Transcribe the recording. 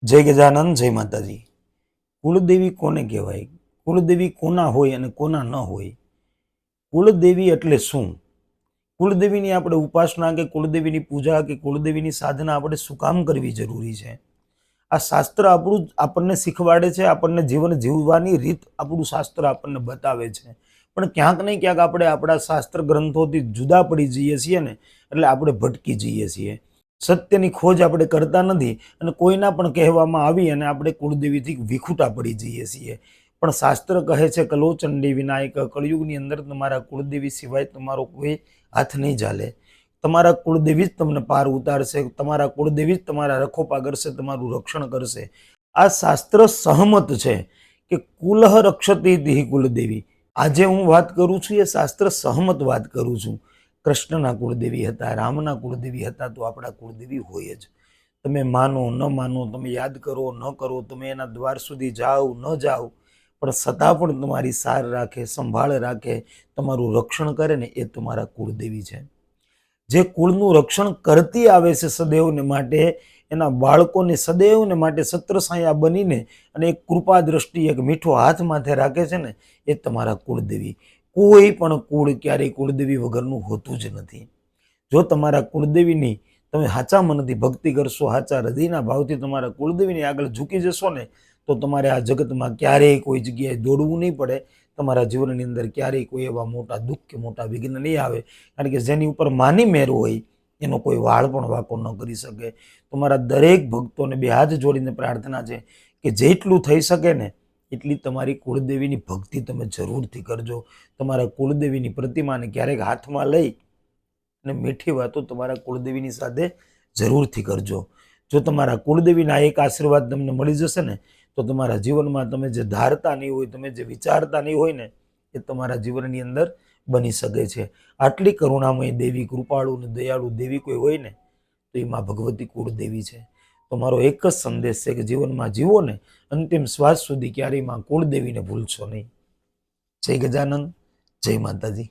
જય ગજાનંદ, જય માતાજી। કુળદેવી કોને કહેવાય? કુળદેવી કોના હોય અને કોના ન હોય? કુળદેવી એટલે શું? કુળદેવીની આપણે ઉપાસના કે કુળદેવીની પૂજા કે કુળદેવીની સાધના આપણે શું કામ કરવી જરૂરી છે? આ શાસ્ત્ર આપણને શીખવાડે છે, આપણને જીવન જીવવાની રીત આપણું શાસ્ત્ર આપણને બતાવે છે। પણ ક્યાંક ને ક્યાંક આપણે આપણા શાસ્ત્ર ગ્રંથોથી જુદા પડી જઈએ છીએ ને, એટલે આપણે ભટકી જઈએ છીએ। સત્યની ખોજ આપણે કરતા નથી અને કોઈના પણ કહેવામાં આવી અને આપણે કુળદેવીથી વિખૂટા પડી જઈએ છીએ। પણ શાસ્ત્ર કહે છે કલોચંડી વિનાયક, કળયુગની અંદર તમારા કુળદેવી સિવાય તમારો કોઈ હાથ નહીં ચાલે। તમારા કુળદેવી જ તમને પાર ઉતારશે, તમારા કુળદેવી જ તમારા રખોપા કરશે, તમારું રક્ષણ કરશે। આ શાસ્ત્ર સહમત છે કે કુલહ રક્ષતી કુલદેવી। આજે હું વાત કરું છું એ શાસ્ત્ર સહમત વાત કરું છું। કૃષ્ણના કુળદેવી હતા, રામના કુળદેવી હતા, તો આપણા કુળદેવી હોય જ। તમે માનો ન માનો, તમે યાદ કરો ન કરો, તમે એના દ્વાર સુધી જાઓ ન જાઓ, પણ છતાં પણ તમારી સાર રાખે, સંભાળ રાખે, તમારું રક્ષણ કરે ને, એ તમારા કુળદેવી છે। જે કુળનું રક્ષણ કરતી આવે છે સદૈવને માટે, એના બાળકોને સદૈવને માટે છત્રછાયા બનીને અને એક કૃપા દ્રષ્ટિ, એક મીઠો હાથ માથે રાખે છે ને, એ તમારા કુળદેવી। કોઈ પણ કુળ ક્યારેય કુળદેવી વગરનું હોતું જ નથી। જો તમારા કુળદેવીની તમે સાચા મનથી ભક્તિ કરશો, સાચા હૃદયના ભાવથી તમારા કુળદેવીની આગળ ઝૂકી જશો ને, તો તમારે આ જગતમાં ક્યારેય કોઈ જગ્યાએ દોડવું નહીં પડે। તમારા જીવનની અંદર ક્યારેય કોઈ એવા મોટા દુઃખ કે મોટા વિઘ્ન નહીં આવે, કારણ કે જેની ઉપર માની મેર હોય એનો કોઈ વાળ પણ વાંકો ન કરી શકે। તમારા દરેક ભક્તોને બે હાથ જોડીને પ્રાર્થના છે કે જેટલું થઈ શકે ને એટલી તમારી કુળદેવીની ભક્તિ તમે જરૂરથી કરજો। તમારા કુળદેવીની પ્રતિમાને ક્યારેક હાથમાં લઈ અને મીઠી વાતો તમારા કુળદેવીની સાથે જરૂરથી કરજો। જો તમારા કુળદેવીના એક આશીર્વાદ તમને મળી જશે ને, તો તમારા જીવનમાં તમે જે ધારતા નહીં હોય, તમે જે વિચારતા નહીં હોય ને, એ તમારા જીવનની અંદર બની શકે છે। આટલી કરુણામય દેવી, કૃપાળુ અને દયાળુ દેવી કોઈ હોય ને, તો એ માં ભગવતી કુળદેવી છે। તો મારો એક જ સંદેશ છે કે જીવનમાં જીવો ને, અંતિમ શ્વાસ સુધી ક્યારેય માં કુળદેવીને ભૂલશો નહીં। જય ગજાનંદ, જય માતાજી।